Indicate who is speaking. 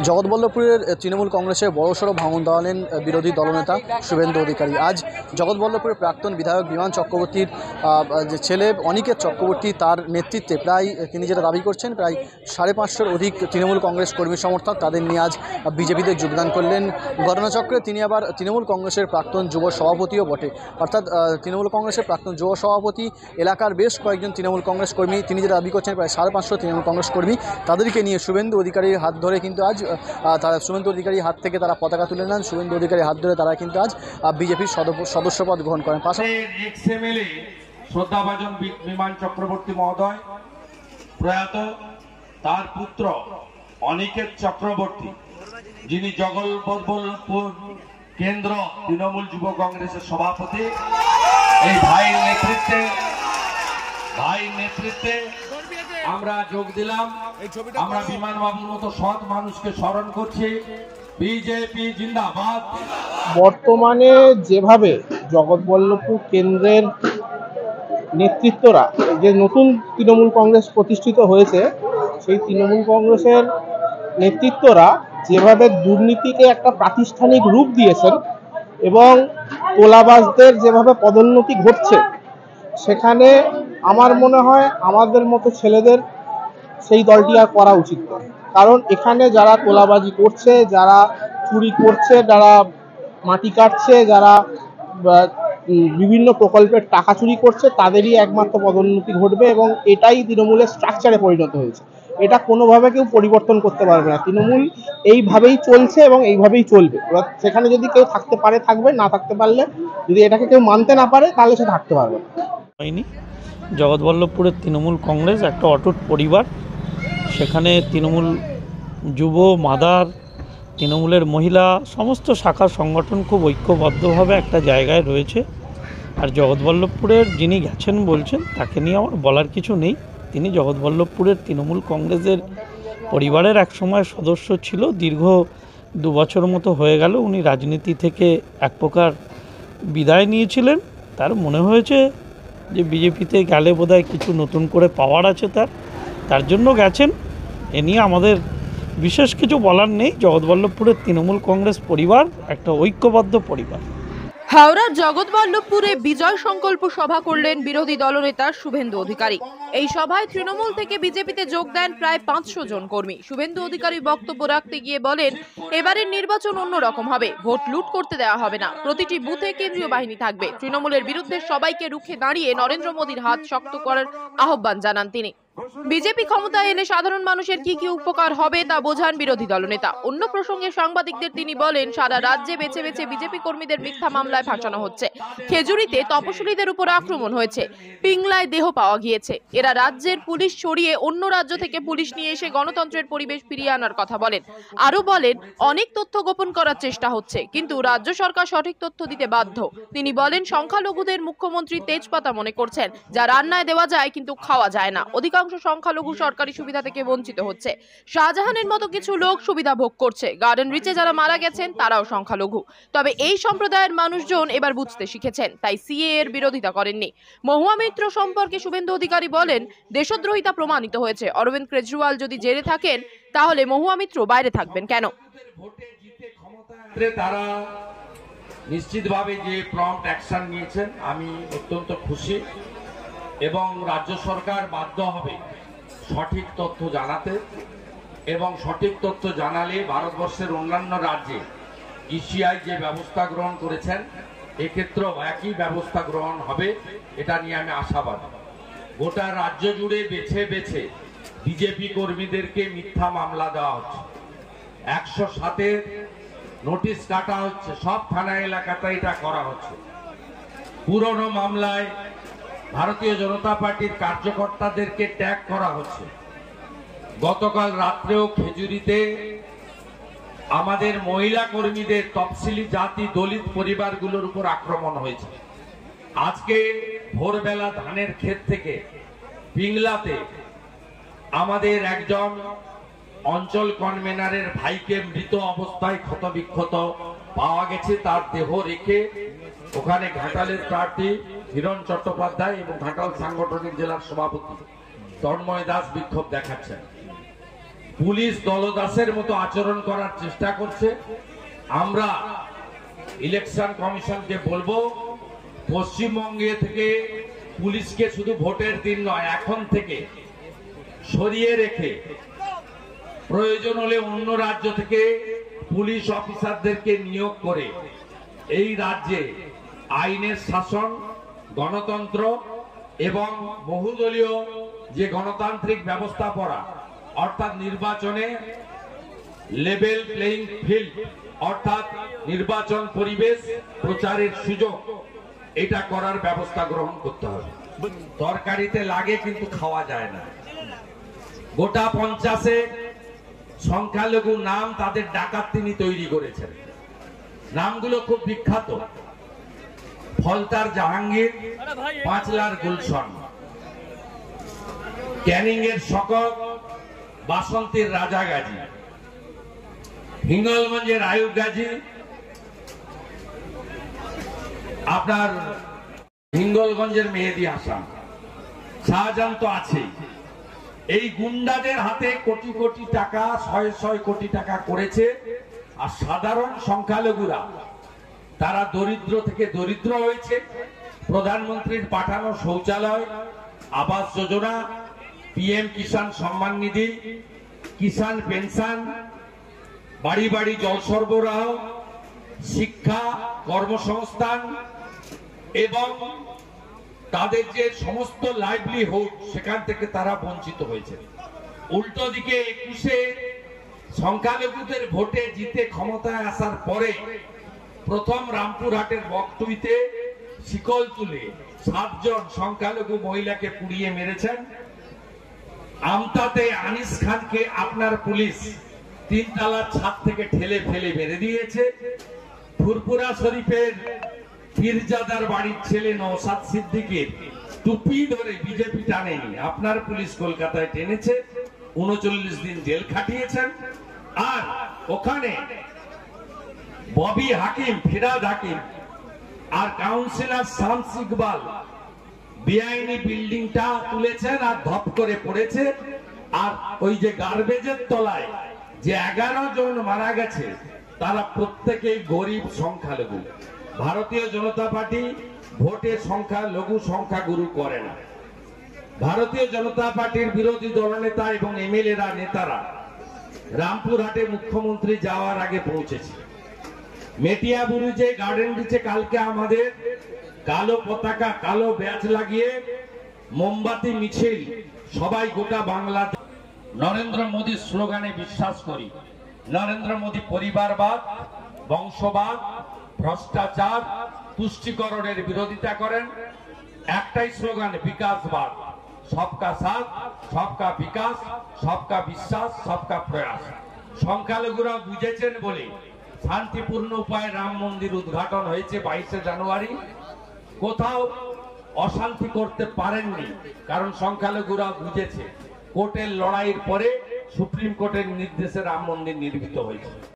Speaker 1: জগৎবল্লভপুরের তৃণমূল কংগ্রেসের বড়সড় ভাঙন দেওয়ালেন বিরোধী দলনেতা শুভেন্দু অধিকারী। আজ জগৎবল্লভপুরের প্রাক্তন বিধায়ক বিমান চক্রবর্তীর যে ছেলে অনিকেত চক্রবর্তী, তার নেতৃত্বে প্রায় তিনি যেটা দাবি করছেন প্রায় 550-র অধিক তৃণমূল কংগ্রেস কর্মী সমর্থক তাদের নিয়ে আজ বিজেপিতে যোগদান করলেন। ঘটনাচক্রে তিনি আবার তৃণমূল কংগ্রেসের প্রাক্তন যুব সভাপতিও বটে, অর্থাৎ তৃণমূল কংগ্রেসের প্রাক্তন যুব সভাপতি, এলাকার বেশ কয়েকজন তৃণমূল কংগ্রেস কর্মী, তিনি যেটা দাবি করছেন প্রায় 550 তৃণমূল কংগ্রেস কর্মী, তাদেরকে নিয়ে শুভেন্দু অধিকারীর হাত ধরে কিন্তু আজ তারা শুভেন্দু অধিকারীর হাত থেকে তারা পতাকা তুলে নেন। শুভেন্দু অধিকারীর হাত ধরে তারা কিন্তু আজ বিজেপির সদস্যপদ গ্রহণ করেন।
Speaker 2: শ্রদ্ধাভাজন বিমান চক্রবর্তী মহোদয় প্রয়াত, তার পুত্র অনিকেত চক্রবর্তী, যিনি জগৎবল্লভপুর কেন্দ্র তৃণমূল যুব কংগ্রেসের সভাপতি, এই ভাইয়ের নেতৃত্বে আমরা যোগ দিলাম। আমরা বিমান বাবুর মতো সৎ মানুষকে স্মরণ করছি। বিজেপি জিন্দাবাদ।
Speaker 3: বর্তমানে যেভাবে জগৎবল্লভপুর কেন্দ্রের নেতৃত্বরা, যে নতুন তৃণমূল কংগ্রেস প্রতিষ্ঠিত হয়েছে, সেই তৃণমূল কংগ্রেসের নেতৃত্বরা যেভাবে দুর্নীতিকে একটা প্রাতিষ্ঠানিক রূপ দিয়েছেন এবং তোলাবাজদের যেভাবে পদোন্নতি ঘটছে, সেখানে আমার মনে হয় আমাদের মতো ছেলেদের সেই দলটি আর করা উচিত নয়। কারণ এখানে যারা তোলাবাজি করছে, যারা চুরি করছে, যারা মাটি কাটছে, যারা বিভিন্ন প্রকল্পের টাকা চুরি করছে, তাদেরই একমাত্র পদোন্নতি ঘটবে এবং এটাই তৃণমূলের স্ট্রাকচারে পরিণত হয়েছে। এটা কোনোভাবে কেউ পরিবর্তন করতে পারবে না। তৃণমূল এইভাবেই চলছে এবং এইভাবেই চলবে। এবার সেখানে যদি কেউ থাকতে পারে থাকবে, না থাকতে পারলে, যদি এটাকে কেউ মানতে না পারে, তাহলে সে থাকতে পারবে না।
Speaker 4: জগৎবল্লভপুরের তৃণমূল কংগ্রেস একটা অটুট পরিবার। সেখানে তৃণমূল যুব, মাদার, তৃণমূলের মহিলা, সমস্ত শাখা সংগঠন খুব ঐক্যবদ্ধভাবে একটা জায়গায় রয়েছে। আর জগৎবল্লভপুরের যিনি গেছেন বলছেন, তাকে নিয়ে আমার বলার কিছু নেই। তিনি জগৎবল্লভপুরের তৃণমূল কংগ্রেসের পরিবারের এক সময় সদস্য ছিল, দীর্ঘ 2 বছর মতো হয়ে গেল উনি রাজনীতি থেকে এক প্রকার বিদায় নিয়েছিলেন। তার মনে হয়েছে যে বিজেপিতে গেলে বোধহয় কিছু নতুন করে পাওয়ার আছে, তার জন্য গেছেন। এ নিয়ে আমাদের বিশেষ কিছু বলার নেই। জগৎবল্লভপুরের তৃণমূল কংগ্রেস পরিবার একটা ঐক্যবদ্ধ পরিবার।
Speaker 5: হাওড়ার জগৎবল্লভপুরে বিজয় সংকল্প সভা করলেন বিরোধী দলনেতা শুভেন্দু অধিকারী। এই সভায় তৃণমূল থেকে বিজেপিতে যোগ দেন প্রায় 500 জন কর্মী। শুভেন্দু অধিকারী বক্তব্য রাখতে গিয়ে বলেন, এবারের নির্বাচন অন্যরকম হবে, ভোট লুট করতে দেওয়া হবে না, প্রতিটি বুথে কেন্দ্রীয় বাহিনী থাকবে। তৃণমূলের বিরুদ্ধে সবাইকে রুখে দাঁড়িয়ে নরেন্দ্র মোদীর হাত শক্ত করার আহ্বান জানান তিনি। বিজেপি ক্ষমতায় এলে সাধারণ মানুষের কি কি উপকার হবে তা বোঝান বিরোধী দলনেতা। অন্য প্রসঙ্গে সাংবাদিকদের তিনি বলেন, সারা রাজ্যে বেছে বেছে বিজেপি কর্মীদের মিথ্যা মামলায় ফাঁসানো হচ্ছে। খেজুরিতে তপশিলীদের উপর আক্রমণ হয়েছে, পিংলায় দেহ পাওয়া গিয়েছে। এরা রাজ্যের পুলিশ সরিয়ে অন্য রাজ্য থেকে পুলিশ নিয়ে এসে গণতন্ত্রের পরিবেশ ফিরিয়ে আনার কথা বলেন। আরো বলেন, অনেক তথ্য গোপন করার চেষ্টা হচ্ছে, কিন্তু রাজ্য সরকার সঠিক তথ্য দিতে বাধ্য। তিনি বলেন, সংখ্যালঘুদের মুখ্যমন্ত্রী তেজপাতা মনে করছেন, যা রান্নায় দেওয়া যায় কিন্তু খাওয়া যায় না। অধিকাংশ সংখ্যালঘু সরকারি সুবিধা থেকে বঞ্চিত হচ্ছে। শাহজাহানের মতো কিছু লোক সুবিধা ভোগ করছে। গার্ডেন রিচে যারা মারা গেছেন তারাও সংখ্যালঘু। তবে এই সম্প্রদায়ের মানুষজন এবার বুঝতে শিখেছেন, তাই সিএ এর বিরোধিতা করেননি। মহুয়া মিত্র সম্পর্কে শুভেন্দু অধিকারী বলেন, দেশদ্রোহিতা প্রমাণিত হয়েছে। অরবিন্দ কেজরিওয়াল যদি জেলে থাকেন, তাহলে মহুয়া মিত্র বাইরে থাকবেন কেন?
Speaker 2: তারা নিশ্চিতভাবে যে প্রম্পট অ্যাকশন নিয়েছেন, আমি অত্যন্ত খুশি এবং রাজ্য সরকার বাধ্য হবে সঠিক তথ্য জানাতে, এবং সঠিক তথ্য জানালে ভারতবর্ষের অন্যান্য রাজ্যে ইসিআই যে ব্যবস্থা গ্রহণ করেছেন, এক্ষেত্রেও একই ব্যবস্থা গ্রহণ হবে, এটা নিয়ে আমি আশাবাদী। গোটা রাজ্য জুড়ে বেছে বেছে বিজেপি কর্মীদেরকে মিথ্যা মামলা দেওয়া হচ্ছে, 107-এর নোটিশ কাটা হচ্ছে, সব থানা এলাকাতে এটা করা হচ্ছে। পুরনো মামলায় ভারতীয় জনতা পার্টির কার্যকর্তাদেরকে ট্যাগ করা হচ্ছে। গতকাল রাত্রেও খেজুরিতে আমাদের মহিলা কর্মীদের, তফসিলি জাতি, দলিত পরিবারগুলোর উপর আক্রমণ হয়েছে। আজকে ভোরবেলা ধানের ক্ষেত থেকে পিংলাতে আমাদের একজন অঞ্চল কনভেনারের ভাইকে মৃত অবস্থায় ক্ষতবিক্ষত পাওয়া গেছে। তার দেহ রেখে ওখানে ঘাটালের প্রার্থী হিরণ চট্টোপাধ্যায় এবং ঘাটাল সাংগঠনিক জেলার সভাপতি তন্ময় দাস বিক্ষোভ দেখাচ্ছেন। পুলিশ দলদাসের মতো আচরণ করার চেষ্টা করছে। আমরা ইলেকশন কমিশনকে বলবো, পশ্চিমবঙ্গে থেকে পুলিশকে শুধু ভোটের দিন নয়, এখন থেকে সরিয়ে রেখে প্রয়োজন হলে অন্য রাজ্য থেকে পুলিশ অফিসারদেরকে নিয়োগ করে এই রাজ্যে আইনের শাসন, গণতন্ত্র এবং বহুদলীয় যে গণতান্ত্রিক ব্যবস্থাপনা, অর্থাৎ নির্বাচনে লেভেল প্লেইং ফিল্ড, অর্থাৎ নির্বাচন পরিবেশ প্রচারের সুযোগ, এটা করার ব্যবস্থা গ্রহণ করতে হবে। তরকারিতে লাগে কিন্তু খাওয়া যায় না। গোটা 50-এ সংখ্যালঘু নাম তাদের ডাকাত তিনি তৈরি করেছেন। নামগুলো খুব বিখ্যাত: ফলতার জাহাঙ্গীর, পাঁচলার গুলশন, ক্যানিং এর শকত, বাসন্তীর রাজা গাজী, হিঙ্গলগঞ্জের আয়ুব গাজী, আপনার হিঙ্গলগঞ্জের মেহেদি হাসান, শাহজাহান তো আছেই। এই গুন্ডাদের হাতে কোটি কোটি টাকা, 100 কোটি টাকা করেছে। আর সাধারণ সংখ্যালঘুরা তারা দরিদ্র থেকে দরিদ্র হয়েছে। প্রধানমন্ত্রীর পাঠানো শৌচালয়, আবাস যোজনা, পিএম কিষাণ সম্মান নিধি, কিষাণ পেনশন, বাড়ি বাড়ি জল সরবরাহ, শিক্ষা, কর্মসংস্থান এবং তাদের যে সমস্ত লাইভলিহুড, সেখান থেকে তারা বঞ্চিত হয়েছে। উল্টো দিকে 21-এ সংখ্যালঘুদের ভোটে জিতে ক্ষমতায় আসার পরে প্রথম রামপুরহাটের বকটুইতে শিকল তুলে 7 জন সংখ্যালঘু মহিলাকে পুড়িয়ে মেরেছেন। আমতাতে আনিস খানকে আপনার পুলিশ 3 তলার ছাদ থেকে ঠেলে ফেলে মেরে দিয়েছে। ফুরপুরা শরীফের পীরজাদার বাড়ির ছেলে নওশাদ সিদ্দিকের টুপি ধরে বিজেপি টানেনি, আপনার পুলিশ কলকাতায় টেনেছে, 39 দিন জেল খাটিয়েছেন। আর ওখানে ববি হাকিম, ফিরাদ হাকিম আর কাউন্সিলর শামস ইকবাল বেআইনি বিল্ডিংটা তুলেছেন আর ধপ করে পড়েছে। আর ওই যে গার্বেজের তলায় যে 11 জন মারা গেছে, তারা প্রত্যেকেই গরিব সংখ্যালঘু। ভারতীয় জনতা পার্টি ভোটে সংখ্যালঘু সংখ্যাগুরু করে না। ভারতীয় জনতা পার্টির বিরোধী দলনেতা এবং এমএলএরা, নেতারা রামপুরহাটে মুখ্যমন্ত্রী যাওয়ার আগে পৌঁছেছে। মেটিয়া বুরুজে, গার্ডেন রিচে কালকে আমাদের কালো পতাকা, কালো ব্যাচ লাগিয়ে মোমবাতি মিছিল, সবাই গোটা বাংলাতে নরেন্দ্র মোদীর স্লোগানে বিশ্বাস করি। নরেন্দ্র মোদী পরিবারবাদ, বংশবাদ, ভ্রষ্টাচার, তুষ্টিকরণের বিরোধিতা করেন। একটাই স্লোগান, বিকাশবাদ, সবকা সাথ, সবকা বিকাশ, সবকা বিশ্বাস, সবকা প্রয়াস। সংখ্যালঘুরা বুঝেছেন বলে শান্তিপূর্ণ উপায়ে রাম মন্দির উদ্ঘাটন হয়েছে 22শে জানুয়ারি। কোথাও অশান্তি করতে পারেননি, কারণ সংখ্যালঘুরা বুঝেছে কোর্টের লড়াইয়ের পরে সুপ্রিম কোর্টের নির্দেশে রাম মন্দির নির্মিত হয়েছে।